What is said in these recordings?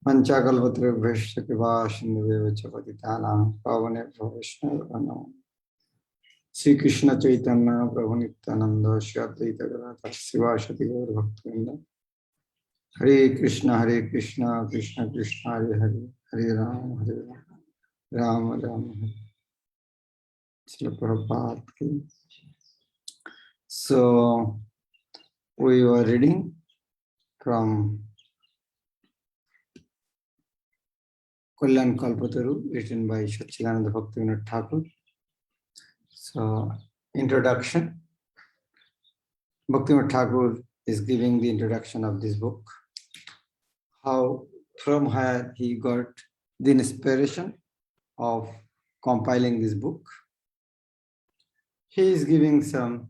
Maṅgalācaraṇa-2 कृपासिन्धुभ्यो च पतितानां पावनेभ्यो वैष्णवेभ्यो नमः। Sri Krishna Chaitanya Prabhu Nityananda Shri Advaita Gadadhar Sivasati Gaur Bhaktivinoda Hare Krishna Krishna Krishna Hare Hare Hare Ram Ram Ram Hare. Srila Prabhupada ki. So we were reading from Kalyāṇa Kalpataru, written by Satchidananda Bhaktivinoda Thakur. So, introduction. Bhaktivinoda Thakur is giving the introduction of this book. How, from where he got the inspiration of compiling this book. He is giving some,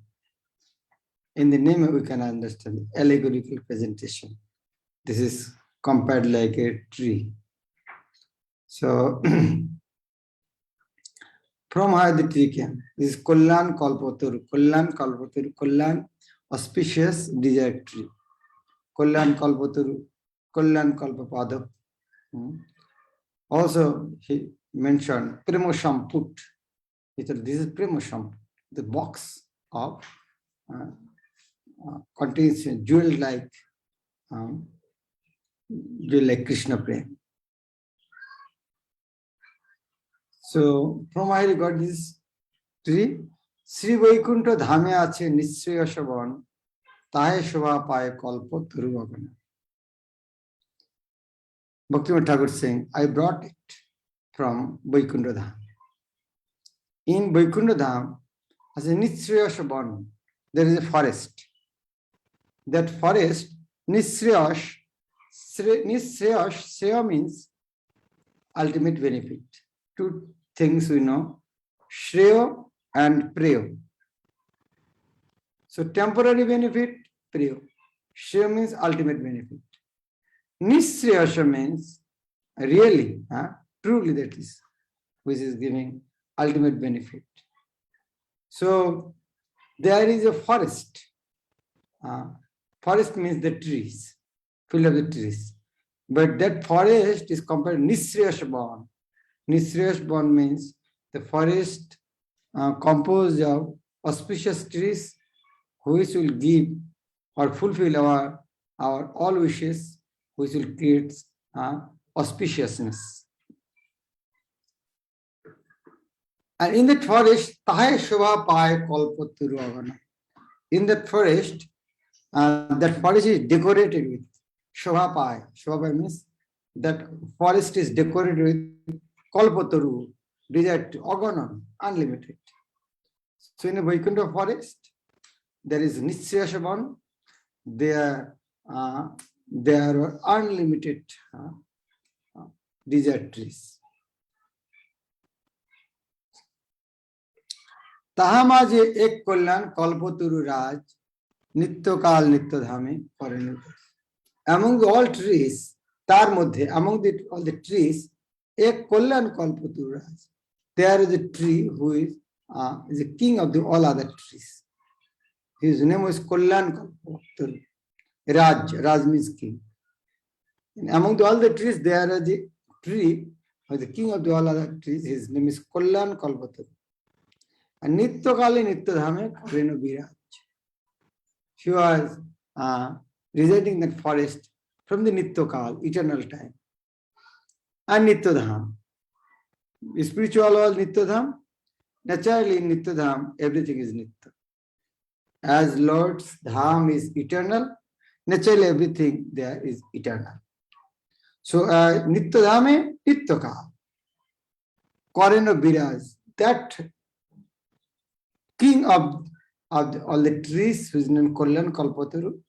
in the name we can understand, allegorical presentation. This is compared like a tree. So, from where the tree came, this is Kalyāṇa Kalpataru. Kalyāṇa Kalpataru, Kalyāṇa, auspicious desert tree. Kalyāṇa Kalpataru, Kalyāṇa Kalpapadu. Also, he mentioned Prema Shamput. He said, this is Prema Shamput, the box of contains jewel-like Krishna Prema. So, from where he got this tree, Sri Vaikuntha Dhame ache Nishraya Shaban, Tahe Shobha Paye Kalpataru Agana. Bhaktivinoda Thakur saying, I brought it from Vaikuntha Dham. In Vaikuntha Dham, as a Nishraya Shaban, there is a forest. That forest, Nishraya, Shreya means ultimate benefit. Two things we know, Shreya and Preya. So temporary benefit, Preya. Shreya means ultimate benefit. Nishraya means really, truly that is, which is giving ultimate benefit. So there is a forest. Forest means the trees, full of the trees. But that forest is compared to Nishraya. Nishraya means the forest composed of auspicious trees which will give or fulfill our all wishes, which will create auspiciousness. And in that forest, Tahe Shobha Paye Kalpataru Agana. In that forest is decorated with Shobha Paye. Shobha Paye means that forest is decorated with Kalpataru, desert, Aganan, unlimited. So in a Vaikuntha forest, there is Nishraya Shaban, there are unlimited desert trees. Tahamaje ek Kalyāṇa Kalpataru Raj, Nityakal Nityadhame Parinita. Among all trees, among all the trees, a Kalyāṇa Kalpataru Raj. There is a tree who is the king of all other trees. His name was Kalyāṇa Kalpataru. Raj means king. And among all the trees, there is a tree who is the king of all other trees. His name is Kalyāṇa Kalpataru. And Nityakali Nityadhame Kareno Viraj. He was residing in that forest from the Nityakal, eternal time. And Nityadham. Spiritual world Nityadham. Naturally in Nityadham, everything is Nitya. As Lord's Dham is eternal, naturally everything there is eternal. So Nityadhame, Nityakal. Kareno Viraj, that king of all the trees, whose name Kalyāṇa Kalpataru,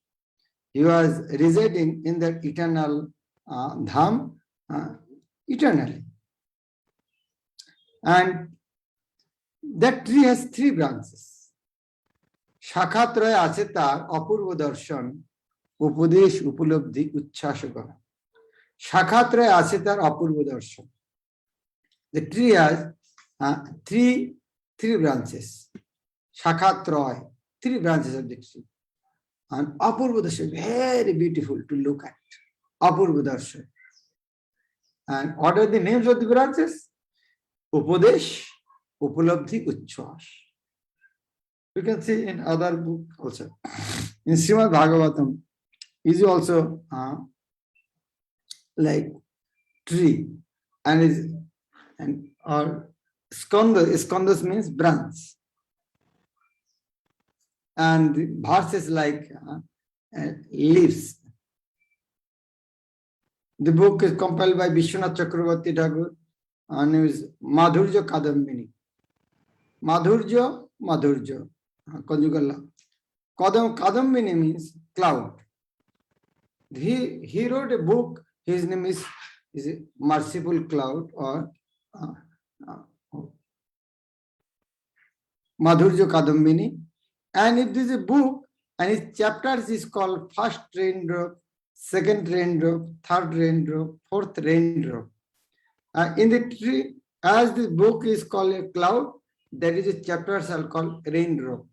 he was residing in that eternal Dham, eternally. And that tree has 3 branches. Shakhatraya Achetar Apurva Darshan Upadesh Upalabdhi Uchchasagana. Shakhatraya Achetar Apurva Darshan. The tree has 3 branches. Shakhatraya, 3 branches of the tree. And Apurva Darshan, very beautiful to look at. Apurva Darshan. And what are the names of the branches? Upadesh, Upalabdhi, Uchchas. You can see in other book also. In Srimad Bhagavatam is also like tree, and or skandhas means branch, and verses like leaves. The book is compiled by Vishwanath Chakravarti Thakur and is Madhurya Kadambini. Madhurya, conjugal. Kadambini means cloud. He wrote a book. His name is a Merciful Cloud, or Madhurya Kadambini. And if this is a book, and its chapters is called First Raindrop, Second Raindrop, Third Raindrop, Fourth Raindrop. In the tree, as this book is called a cloud, that is, its chapters are called raindrop.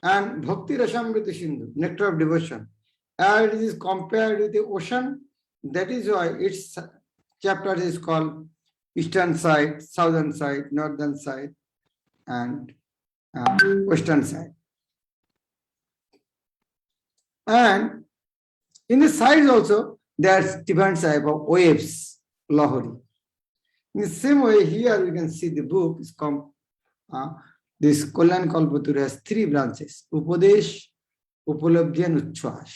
And Bhakti Rasamrita Sindhu, nectar of devotion, as it is compared with the ocean, that is why its chapter is called eastern side, southern side, northern side, and western side. And in the sides also, there's different type of waves, lahori. In the same way, here we can see the book is called, this Kalyāṇa Kalpataru has three branches: Upadesh, Upalabdhi, and Uchchas.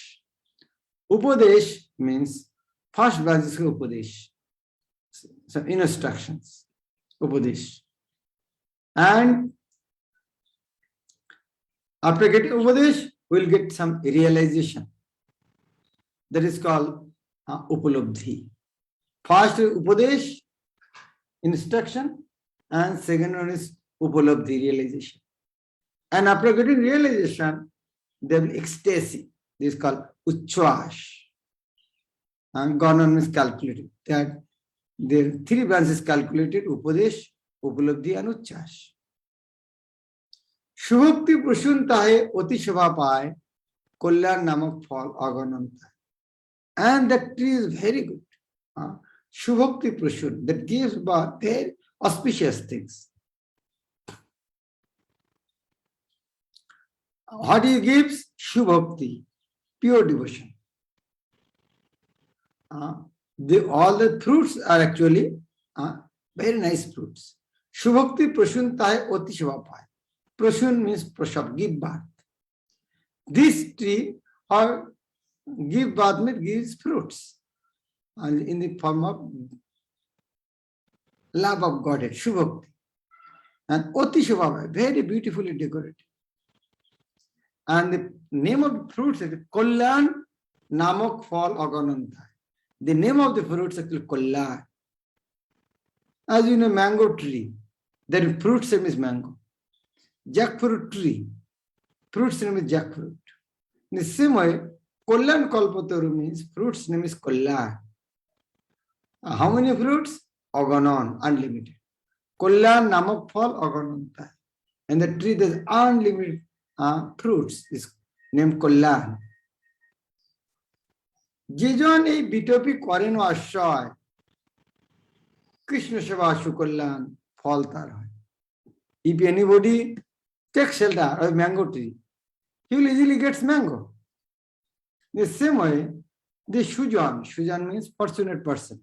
Upadesh means first branch is Upadesh, so instructions, Upadesh. And after getting Upadesh, we'll get some realization. That is called Upalabdhi. First is Upadesh, instruction, and second one is Upalabdhi, realization. And after getting realization, there will be ecstasy. This is called Uchchas. And gone on is calculated. That there are three branches calculated: Upadesh, Upalabdhi, and Uchchas. Shubhakti Prashuntahe Oti Shobha Paye, Kalyāṇa Namak Phal Agananta. And that tree is very good. Shubhakti Prashun, that gives birth very auspicious things. What he gives? Shubhakti, pure devotion. All the fruits are actually very nice fruits. Shubhakti Prashuntahe Oti Shobha Paye. Prashun means prashab, give birth. This tree or give birth means gives fruits in the form of love of Godhead, Shubhakti. And Oti Shobha, very beautifully decorated. And the name of the fruits is Kalyāṇa Namak Phal Agananta. The name of the fruits is Kalyāṇa. As you know, mango tree, the fruit's name is mango. Jackfruit tree, fruit's name is jackfruit. In the same way, Kalyāṇa Kalpataru means fruit's name is Kalyāṇa. How many fruits? Aganon, unlimited. Kalyāṇa Namak Phal Agananta. And the tree that is unlimited fruits is named Kalyāṇa. Jejon ei bitopi koreno ashray, Krishna Seva Shukalyan Phal tar hoy. If anybody takes shelter of a mango tree, he will easily get mango. In the same way, the Shujan means fortunate person.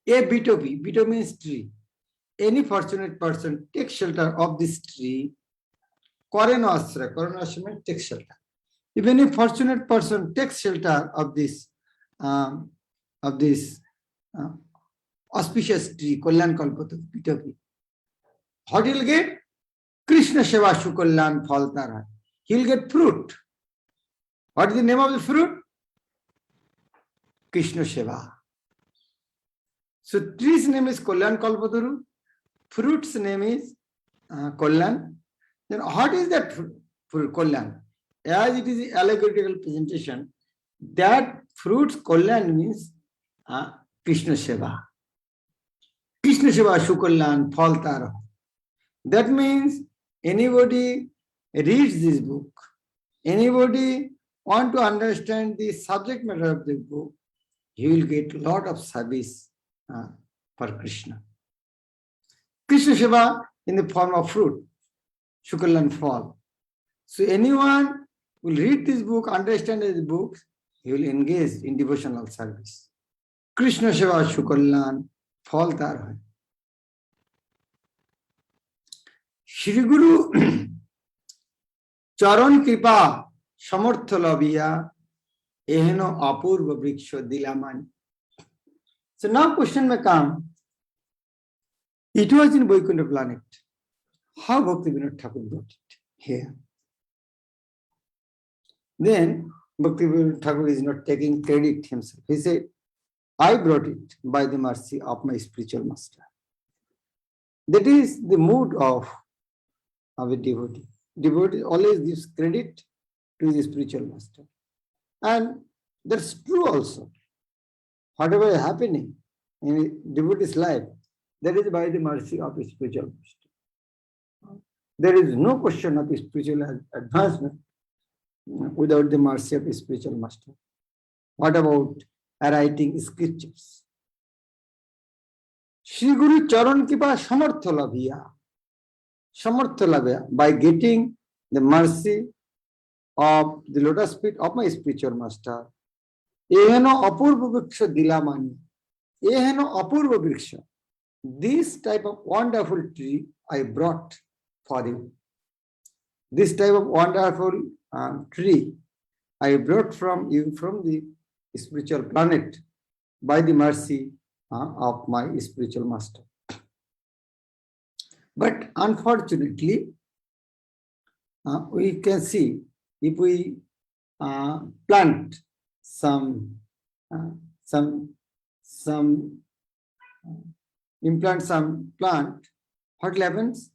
A bitopi means tree. Any fortunate person takes shelter of this tree. Koreno ashray means takes shelter. If any fortunate person takes shelter of this auspicious tree, Kalyāṇa Kalpataru, bitopi, what he'll get? Krishna Seva Shukalyan Phal tar hoy. He'll get fruit. What is the name of the fruit? Krishna Seva. So tree's name is Kalyāṇa Kalpataru, fruit's name is Kalyāṇa. Then what is that fruit? Kalyāṇa. As it is an allegorical presentation, that fruit's Kalyāṇa means Krishna Seva. Krishna Seva Shukalyan Phal tar hoy. That means anybody reads this book, anybody want to understand the subject matter of the book, he will get a lot of service for Krishna. Krishna Seva in the form of fruit, Shukalan fall. So anyone will read this book, understand this book, he will engage in devotional service. Krishna Seva Shukalan fall tar hoy. Shri Guru Charan Kripa Samartha Labiya Eheno Apurva Vriksha Dilamani. So now question may come. It was in Vaikuntha planet. How Bhakti Vinod Thakur got it here? Then Bhakti Vinod Thakur is not taking credit himself. He said, I brought it by the mercy of my spiritual master. That is the mood of a devotee. Devotee always gives credit to his spiritual master. And that's true also. Whatever is happening in a devotee's life, that is by the mercy of his spiritual master. There is no question of spiritual advancement without the mercy of his spiritual master. What about writing scriptures? Shri Guru Charan Kripa Samartha Labhiya. Samartha Labhiya, by getting the mercy of the lotus feet of my spiritual master. Eheno Apurva Vriksha Dilamani. Eheno Apurva Vriksha. This type of wonderful tree I brought for you. This type of wonderful tree I brought from you from the spiritual planet by the mercy of my spiritual master. But unfortunately, we can see if we plant implant some plant, what happens?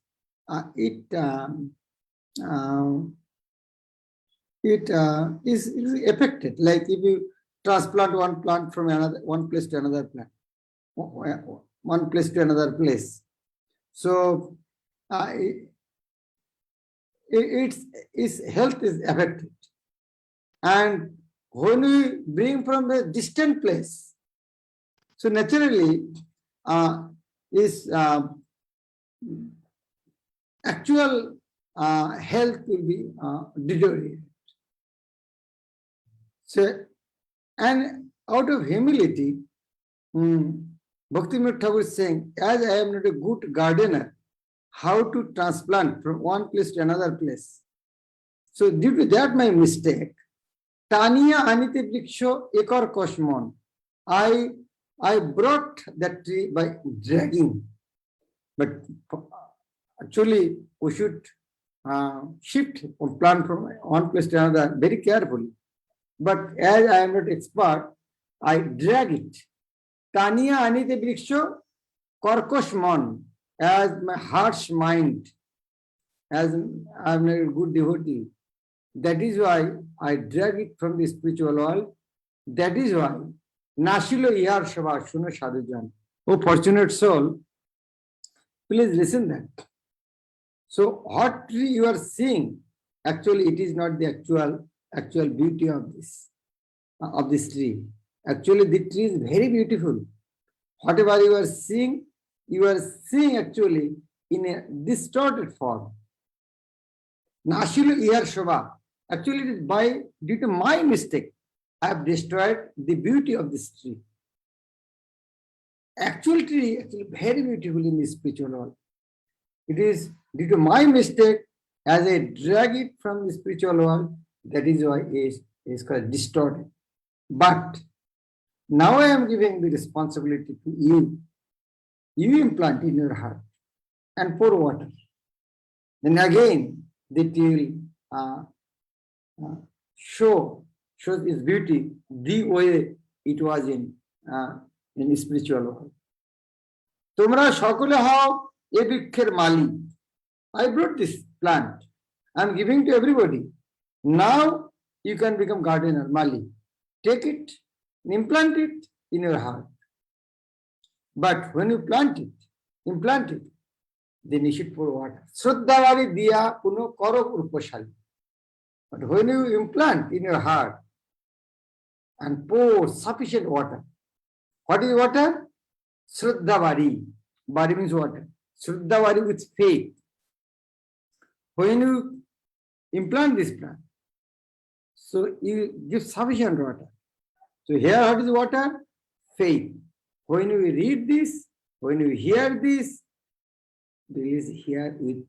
It is affected. Like if you transplant one plant from one place to another plant, one place to another place. So its health is affected. And when we bring from a distant place, so naturally its actual health will be deteriorated. So, and out of humility, Bhakti Vinod Thakur is saying, as I am not a good gardener, how to transplant from one place to another place. So due to that my mistake, Taniya Anite Vriksho Ekar Koshmon, I brought that tree by dragging. But actually we should shift or plant from one place to another very carefully. But as I am not expert, I drag it. Taniya Anite Vriksho Karkoshmon, as my harsh mind, as I am a good devotee. That is why I drag it from the spiritual world. That is why Nashilo Ihar Shava Shuno Sadhujan. Oh fortunate soul, please listen that. So what tree you are seeing, actually it is not the actual beauty of this tree. Actually the tree is very beautiful. Whatever you are seeing actually in a distorted form. Nashilo Ihar Shava. Actually it is due to my mistake, I have destroyed the beauty of this tree. Actual tree actually very beautiful in the spiritual world. It is due to my mistake, as I drag it from the spiritual world, that is why it is called distorted. But now I am giving the responsibility to you. You implant in your heart and pour water. Then again, that will shows its beauty the way it was in spiritual world. Tumra shakule hao e bhikkher mali. I brought this plant. I am giving to everybody. Now you can become gardener, mali. Take it, implant it in your heart. But when you implant it, then you should pour water. Shraddhavari diya puno karo urpashali. But when you implant in your heart and pour sufficient water, What is water? Shraddhavari. Bari means water. Shraddhavari with faith. When you implant this plant, so you give sufficient water. So here what is water? Faith. When we read this, when we hear this, please hear with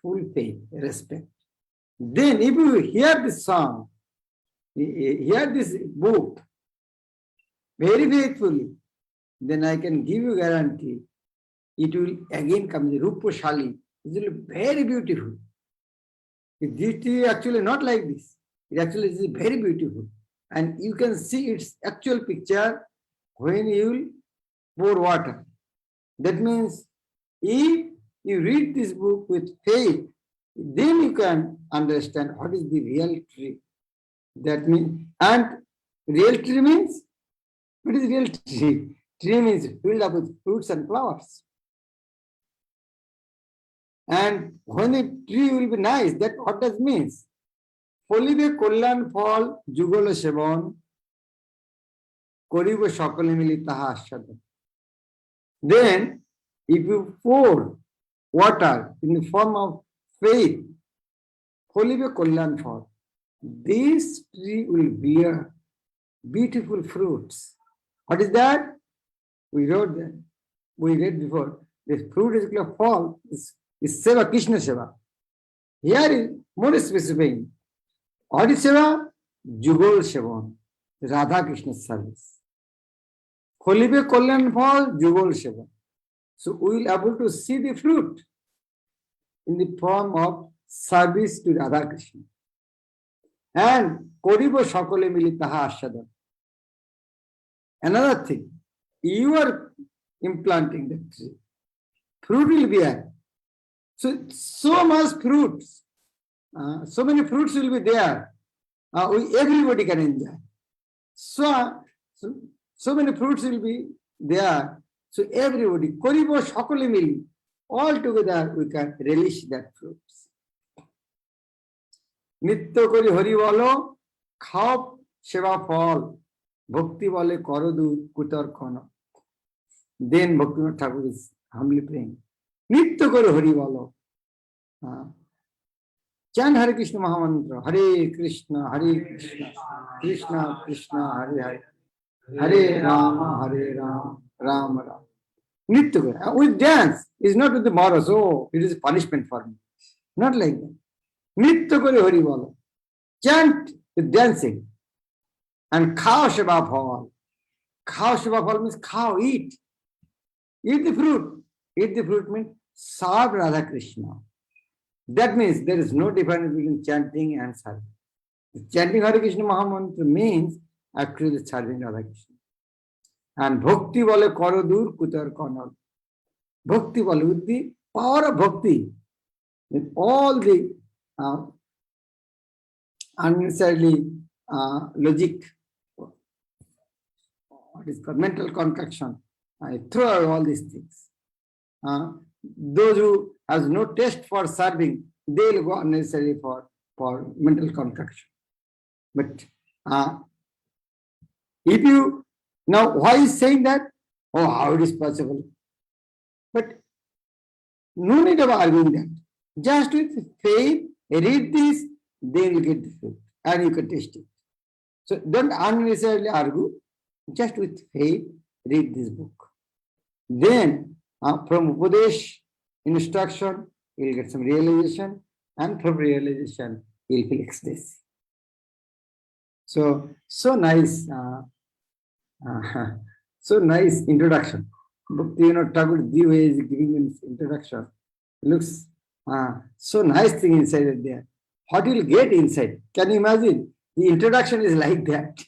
full faith, respect. Then if you hear this song, hear this book very faithfully, then I can give you guarantee it will again come, the Rupa Shali. It will be very beautiful. This is actually not like this. It actually is very beautiful. And you can see its actual picture when you pour water. That means if you read this book with faith, then you can understand what is the real tree. That means, and real tree means, what is real tree? Tree means filled up with fruits and flowers. And when the tree will be nice, that what does means? Folibe kollan fal jugol seban koribo সকলে মিলি তাহা আস্বাদন. Then, if you pour water in the form of faith, folibe kollan fal, this tree will bear beautiful fruits. What is that? We wrote that. We read before. This fruit is called fall. Is Seva, Krishna Seva. Here is more specific. What is Seva? Jugol Seva. Radha Krishna service. Kholibe Kolyan fall, Jugol Seva. So we will able to see the fruit in the form of service to Radha Krishna. And Koribo Shakole Mili Taha Ashadam. Another thing, you are implanting the tree. Fruit will be there. So much fruits, so many fruits will be there. Everybody can enjoy. So many fruits will be there. So everybody, Koribo Shakole Mili, all together we can relish that fruits. Nitya kori hari bolo, khao seva phal, bhakti bole karo dur kutar khana. Then Bhakti Thakur is humbly praying. Nitya kori hari bolo. Chant Hare Krishna Mahamantra. Hare Krishna, Krishna Krishna, Hare Hare. Hare Rama, Rama Rama. Nitya. With dance. It's not with the morals. Oh, it is a punishment for me. Not like that. Nitya kori hari bolo. Chant with dancing. And khao sheba phal. Khao sheba phal means khao, eat. Eat the fruit. Eat the fruit means serve Radha Krishna. That means there is no difference between chanting and serving. Chanting Hare Krishna Mahamantra means actually serving Radha Krishna. And bhakti bole karo dur kutar kanal. Bhakti bole, with the power of bhakti, with all the unnecessarily logic, what is called mental concoction, I throw out all these things. Those who has no taste for serving, they will go unnecessarily for mental concoction. But if you, now why is saying that? Oh, how it is possible? But no need of arguing that. Just with faith, read this, they will get the fruit and you can taste it. So don't unnecessarily argue, just with faith, read this book. Then from Upadesh, instruction, you will get some realization, and from realization, you will feel ecstasy. So nice, so nice introduction. Bhakti Thakur Diva is giving an introduction. It looks so nice thing inside there. What will get inside? Can you imagine? The introduction is like that.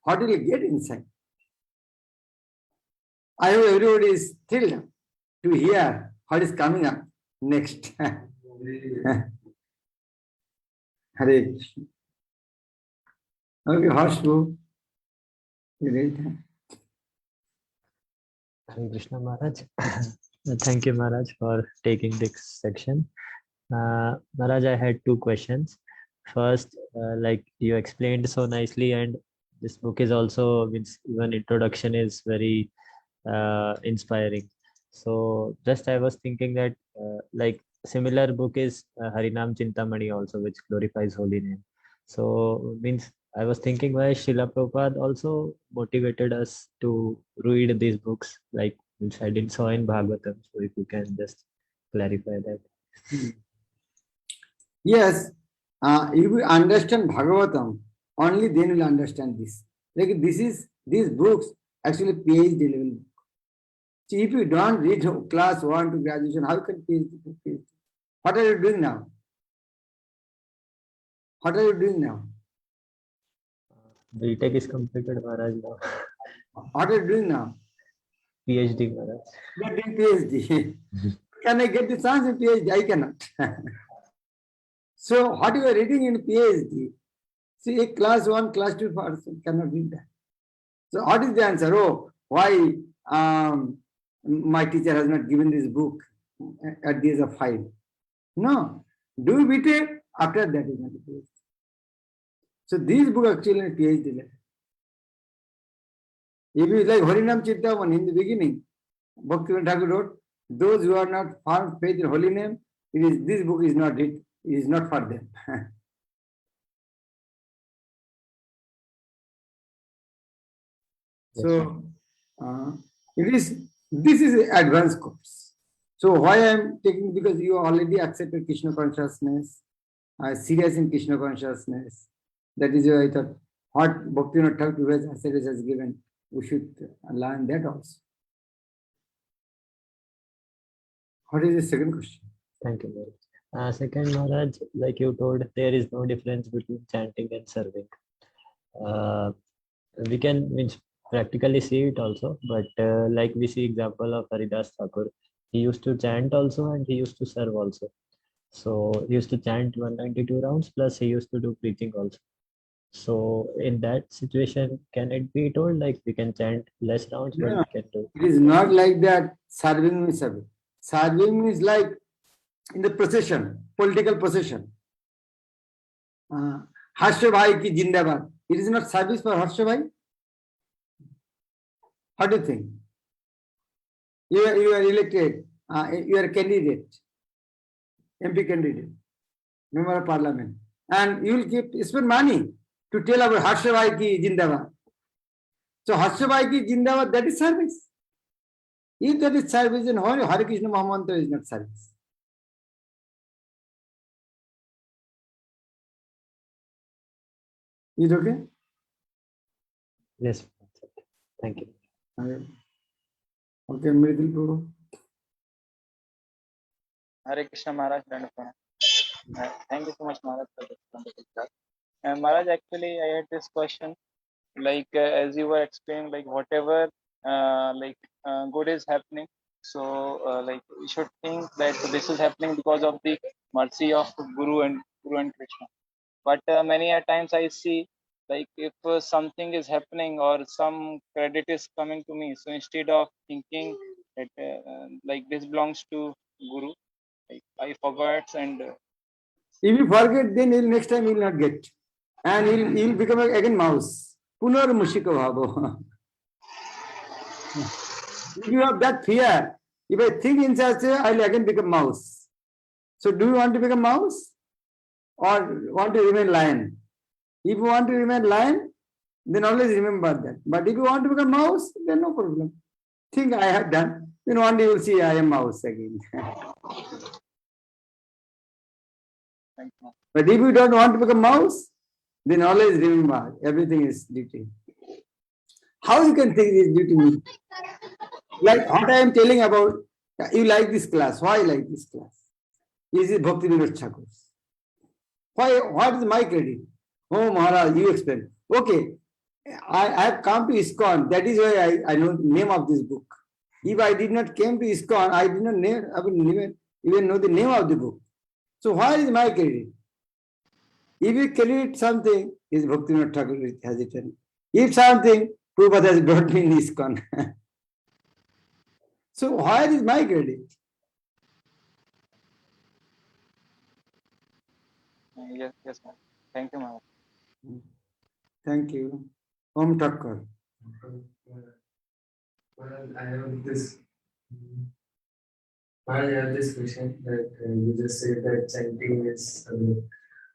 What will get inside? I hope everybody is thrilled to hear what is coming up next. Hare Krishna. Okay, Harshbu. Hare Krishna Maharaj. Thank you, Maharaj, for taking this section. Maharaj, I had two questions. First, like you explained so nicely, and this book is also means even introduction is very inspiring. So just I was thinking that like similar book is Harinam Chintamani also, which glorifies holy name. So means I was thinking why Srila Prabhupada also motivated us to read these books, like which I didn't saw in Bhagavatam. So if you can just clarify that. Yes, if you understand Bhagavatam, only then you will understand this. Like these books actually PhD level. See, if you don't read class 1 to graduation, how can PhD? What are you doing now? What are you doing now? BTech is completed, Maharaj now. What are you doing now? PhD, Maharaj. You are doing PhD. Can I get the chance in PhD? I cannot. So what you are reading in PhD, see a class 1, class 2 person cannot read that. So what is the answer? Oh, why my teacher has not given this book at the age of 5? No. Do BTech, after that is not a PhD. So this book actually is PhD level. If you like Harinam Chintamani in the beginning, Bhakti Thakur wrote, those who are not found faith in holy name, this book is not it is not for them. So this is an advanced course. So why I am taking, because you already accepted Krishna consciousness, serious in Krishna consciousness. That is why I thought what Bhakti Thakur has given, we should learn that also. What is the second question? Thank you, Maharaj. Second, Maharaj, like you told, there is no difference between chanting and serving. We can means practically see it also, but like we see example of Haridas Thakur, he used to chant also and he used to serve also. So he used to chant 192 rounds plus he used to do preaching also. So in that situation, can it be told like we can chant less rounds, but we can do? It is not like that. Serving means serving. Serving means like in the procession, political procession. Harsha Bhai ki Jindabad. It is not service for Harsha Bhai. What do you think? You are elected. You are a candidate, MP candidate, member of parliament, and you will spend money to tell about Harsha Bhai ki Jindabad. So Harsha Bhai ki Jindabad, that is service. If that is service, then Hare Krishna Mahamantra is not service. Is it okay? Yes. Thank you. Okay, Mridul Prabhu. Hare Krishna Maharaj. Thank you so much, Maharaj, for this wonderful class. And Maharaj, actually, I had this question. Like as you were explaining, like whatever good is happening, so like we should think that this is happening because of the mercy of Guru and Krishna. But many a times I see, like if something is happening or some credit is coming to me, so instead of thinking that like this belongs to Guru, like, I forgot and If you forget, then next time you will not get. And he'll become again mouse. Punar Mushika Bhavo. If you have that fear, if I think in such a way, I'll again become mouse. So do you want to become mouse? Or want to remain lion? If you want to remain lion, then always remember that. But if you want to become mouse, then no problem. Think I have done. Then one day you will see I am mouse again. But if you don't want to become mouse, then always remember everything is duty. How you can think this duty means? Like what I am telling about, you like this class. Why like this class? Is it Bhakti Vinod Thakur's? Why? What is my credit? Oh, Maharaj, you explain. Okay, I have come to ISKCON. That is why I know the name of this book. If I did not came to ISKCON, I did not even know the name of the book. So why is my credit? If you credit something, is Bhakti Vinod Thakur has written. If something, Prabhupada has brought me in ISKCON. So why is my credit? yes, ma'am. Thank you, Maharaj. Thank you. Om Thakkar. Well, I have this question that you just said that chanting is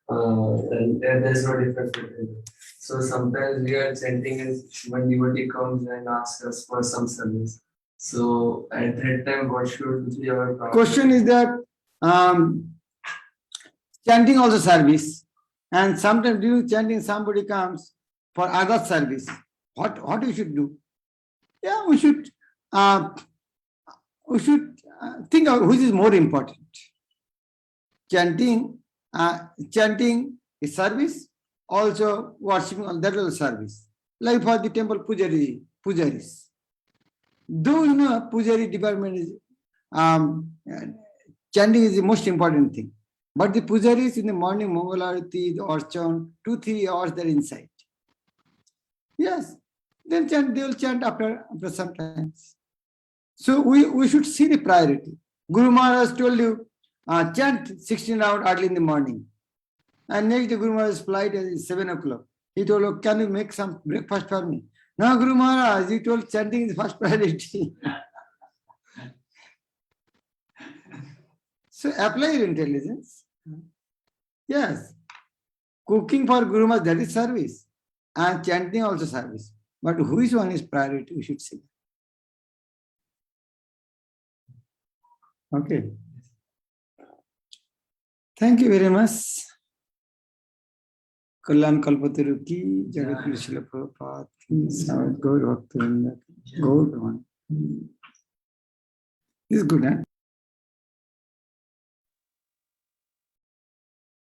and there's no difference between it. So sometimes we are chanting as one devotee comes and asks us for some service. So at that time, what should be our Question is that chanting also service, and sometimes during chanting somebody comes for other service. What we should do? Yeah, we should think of which is more important. Chanting is service, also worshiping, that is service. Like for the temple pujaris. Though pujari department is chanting is the most important thing. But the pujaris in the morning, Maṅgalācaraṇa-2, the Archan, 2-3 hours they're inside. Yes, then they will chant after some times. So we should see the priority. Guru Maharaj told you, chant 16 hours early in the morning. And next day Guru Maharaj's flight is 7 o'clock. He told, oh, can you make some breakfast for me? No, Guru Maharaj, he told chanting is first priority. So apply your intelligence. Yes. Cooking for Guru Maharaj, that is service. And chanting also service. But which one is priority, we should see. Okay. Thank you very much. Kalyāṇa Kalpataru ki, Jagat Guru Śrīla Prabhupada ki, Gaur Bhakti Vrinda ki, Gaur Bhagwan. This is good, huh?